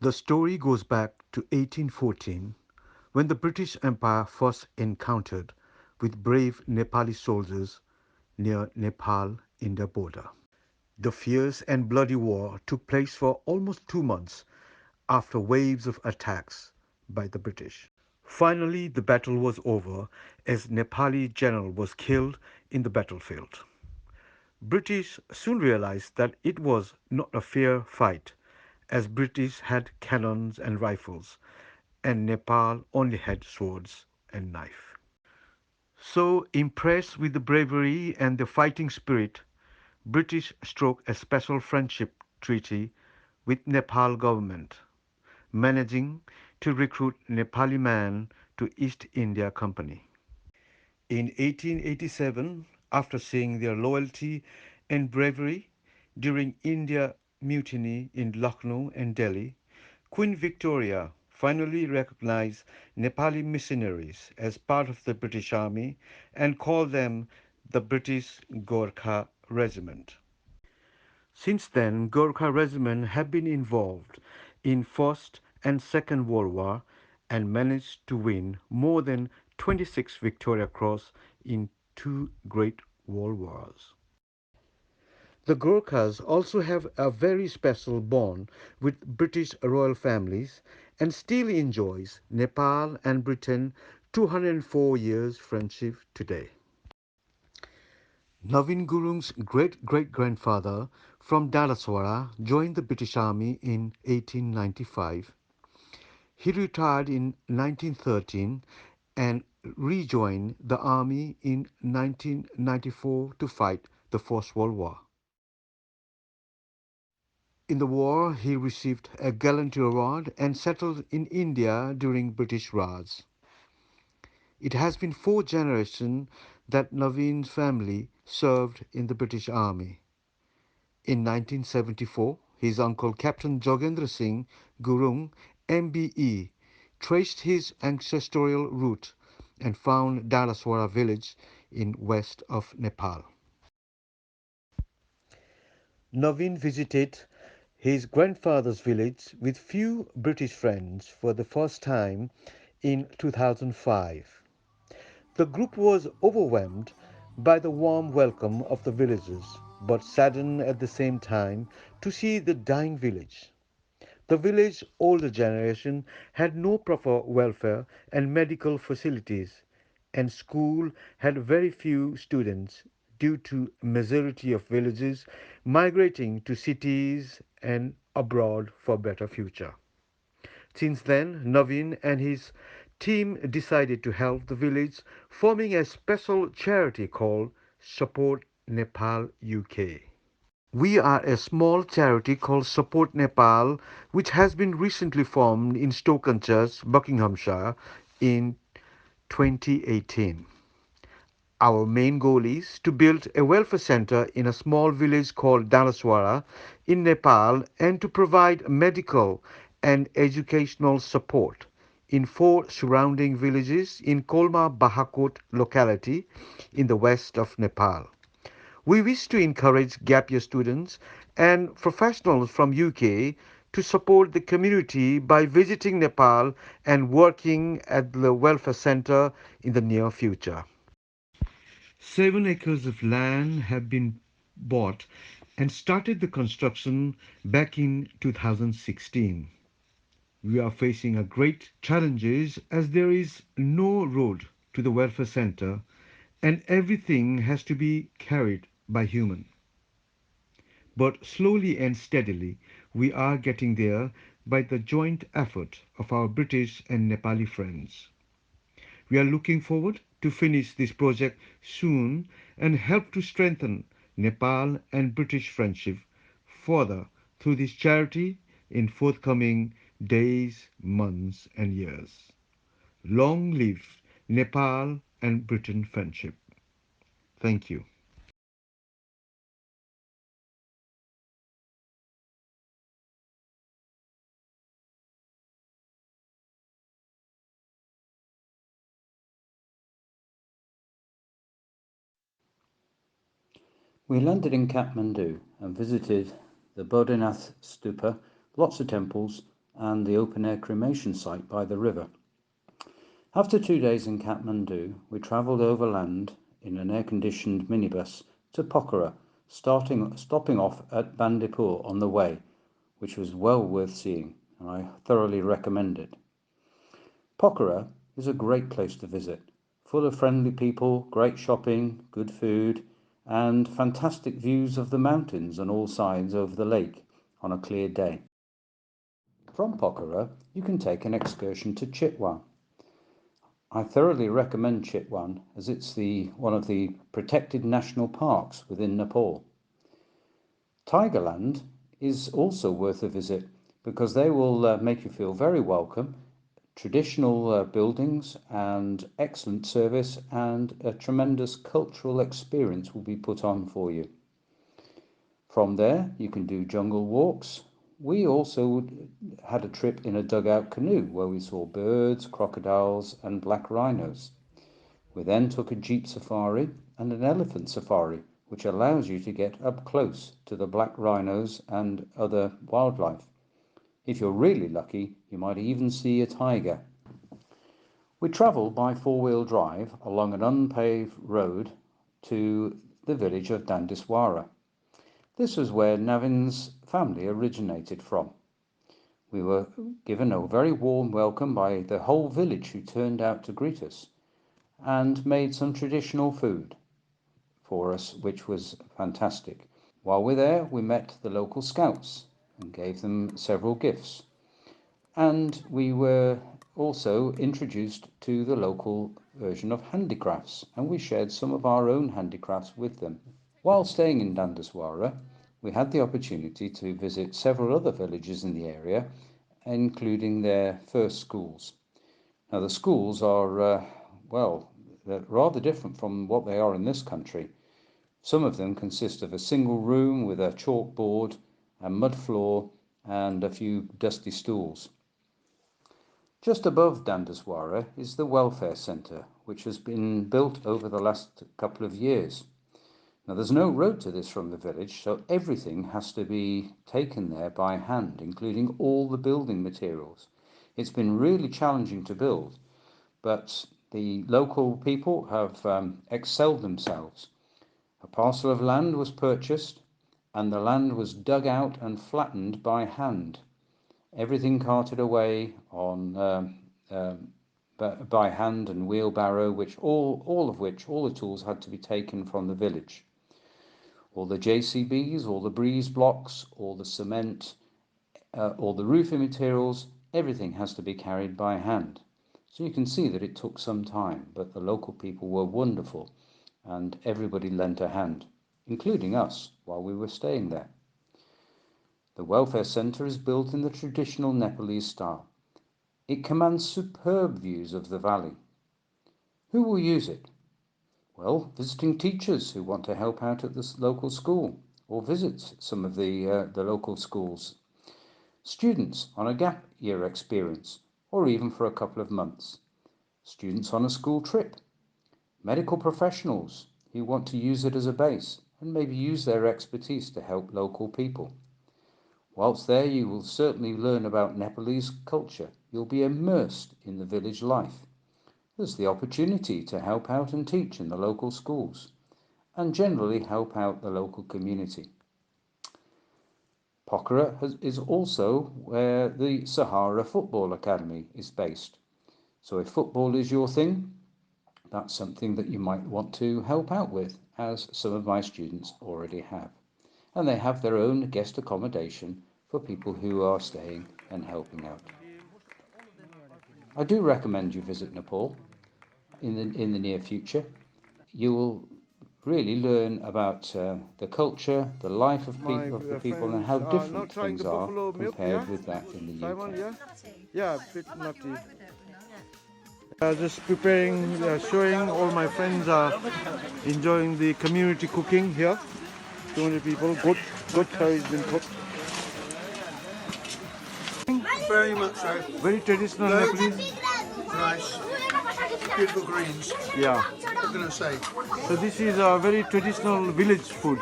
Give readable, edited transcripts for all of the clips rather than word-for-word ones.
The story goes back to 1814 when the British Empire first encountered with brave Nepali soldiers near Nepal India border. The fierce and bloody war took place for almost 2 months after waves of attacks by the British. Finally, the battle was over as Nepali general was killed in the battlefield. British soon realized that it was not a fair fight as British had cannons and rifles and Nepal only had swords and knife. So impressed with the bravery and the fighting spirit, British struck a special friendship treaty with Nepal government, managing to recruit Nepali men to East India Company. In 1887, after seeing their loyalty and bravery during India Mutiny in Lucknow and Delhi, Queen Victoria finally recognized Nepali missionaries as part of the British Army and called them the British Gorkha Regiment. Since then, Gorkha Regiment have been involved in First and Second World War and managed to win more than 26 Victoria Cross in two Great World Wars. The Gorkhas also have a very special bond with British royal families and still enjoys Nepal and Britain 204 years friendship today. Navin Gurung's great-great-grandfather from Dalaswara joined the British Army in 1895. He retired in 1913 and rejoined the army in 1994 to fight the First World War. In the war, he received a gallantry award and settled in India during British Raj. It has been four generations that Navin's family served in the British Army. In 1974, his uncle Captain Jogendra Singh Gurung, MBE, traced his ancestral route and found Dalaswara village in west of Nepal. Navin visited his grandfather's village with few British friends for the first time in 2005. The group was overwhelmed by the warm welcome of the villagers, but saddened at the same time to see the dying village. The village older generation had no proper welfare and medical facilities, and school had very few students due to majority of villagers migrating to cities and abroad for better future. Since then, Navin and his team decided to help the village, forming a special charity called Support Nepal UK. We are a small charity called Support Nepal, which has been recently formed in Stokenchurch, Buckinghamshire in 2018. Our main goal is to build a welfare center in a small village called Dalaswara in Nepal and to provide medical and educational support in four surrounding villages in Kolma Bahakot locality in the west of Nepal. We wish to encourage gap year students and professionals from UK to support the community by visiting Nepal and working at the welfare center in the near future. 7 acres of land have been bought and started the construction back in 2016. We are facing a great challenges as there is no road to the welfare center and everything has to be carried by human. But slowly and steadily we are getting there by the joint effort of our British and Nepali friends. We are looking forward to finish this project soon and help to strengthen Nepal and British friendship further through this charity in forthcoming days, months and years. Long live Nepal and Britain friendship. Thank you. We landed in Kathmandu and visited the Bodhanath Stupa, lots of temples, and the open-air cremation site by the river. After 2 days in Kathmandu, we travelled overland in an air-conditioned minibus to Pokhara, stopping off at Bandipur on the way, which was well worth seeing, and I thoroughly recommend it. Pokhara is a great place to visit, full of friendly people, great shopping, good food, and fantastic views of the mountains on all sides over the lake on a clear day. From Pokhara, you can take an excursion to Chitwan. I thoroughly recommend Chitwan as it's one of the protected national parks within Nepal. Tigerland is also worth a visit because they will make you feel very welcome. Traditional buildings and excellent service and a tremendous cultural experience will be put on for you. From there, you can do jungle walks. We also had a trip in a dugout canoe where we saw birds, crocodiles, and black rhinos. We then took a jeep safari and an elephant safari, which allows you to get up close to the black rhinos and other wildlife. If you're really lucky, you might even see a tiger. We travelled by four-wheel drive along an unpaved road to the village of Dandiswara. This was where Navin's family originated from. We were given a very warm welcome by the whole village who turned out to greet us and made some traditional food for us, which was fantastic. While we're there, we met the local scouts and gave them several gifts. And we were also introduced to the local version of handicrafts, and we shared some of our own handicrafts with them. While staying in Dandaswara, we had the opportunity to visit several other villages in the area, including their first schools. Now, the schools are, they're rather different from what they are in this country. Some of them consist of a single room with a chalkboard, a mud floor, and a few dusty stools. Just above Dandaswara is the welfare centre, which has been built over the last couple of years. Now, there's no road to this from the village, so everything has to be taken there by hand, including all the building materials. It's been really challenging to build, but the local people have excelled themselves. A parcel of land was purchased, and the land was dug out and flattened by hand. Everything carted away on by hand and wheelbarrow, all the tools had to be taken from the village. All the JCBs, all the breeze blocks, all the cement, all the roofing materials, everything has to be carried by hand. So you can see that it took some time, but the local people were wonderful and everybody lent a hand, including us while we were staying there. The welfare centre is built in the traditional Nepalese style. It commands superb views of the valley. Who will use it? Well, visiting teachers who want to help out at the local school or visit some of the local schools. Students on a gap year experience or even for a couple of months. Students on a school trip. Medical professionals who want to use it as a base and maybe use their expertise to help local people. Whilst there, you will certainly learn about Nepalese culture. You'll be immersed in the village life. There's the opportunity to help out and teach in the local schools and generally help out the local community. Pokhara is also where the Sahara Football Academy is based. So if football is your thing, that's something that you might want to help out with, as some of my students already have. And they have their own guest accommodation for people who are staying and helping out. I do recommend you visit Nepal in the near future. You will really learn about the culture, the life of the people, and how different things are compared with that in the UK. Yeah, bit nutty. Just preparing, showing all my friends are enjoying the community cooking here. 200 people, good curry has been cooked. Very much so. Very traditional Nepalese. Nice. Beautiful greens. Yeah. What can I say? So this is a very traditional village food.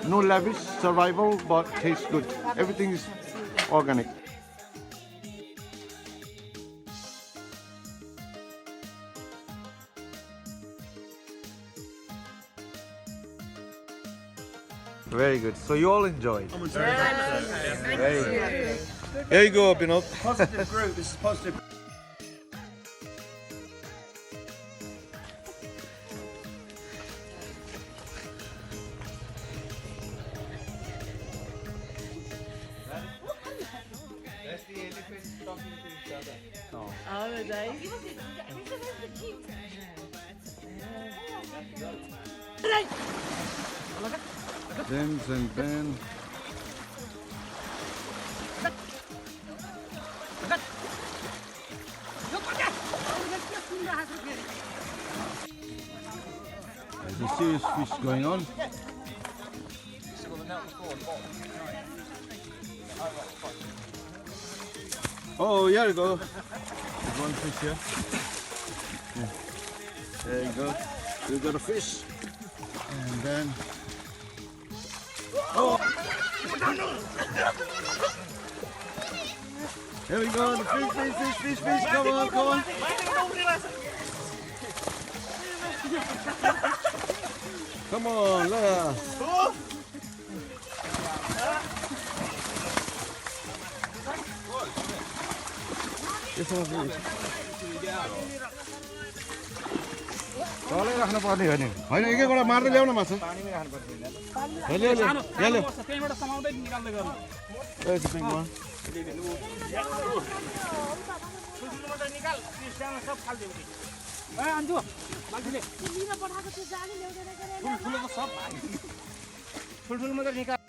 No lavish survival, but tastes good. Everything is organic. Very good. So you all enjoyed. Very good. There you go, Binod. Positive group. This is positive. That's the elephant talking to each other. Oh, nice. Dens and Ben. There's a serious fish going on. Oh, here you go. There's one fish here. Yeah. There you go. We got a fish. And then. Oh! Here we go. The fish. Come on. Come on, let us. तलै राख्नु पर्ने हो नि होइन एक एकवटा मार्दै ल्याउन मासु ठुल्ठुलो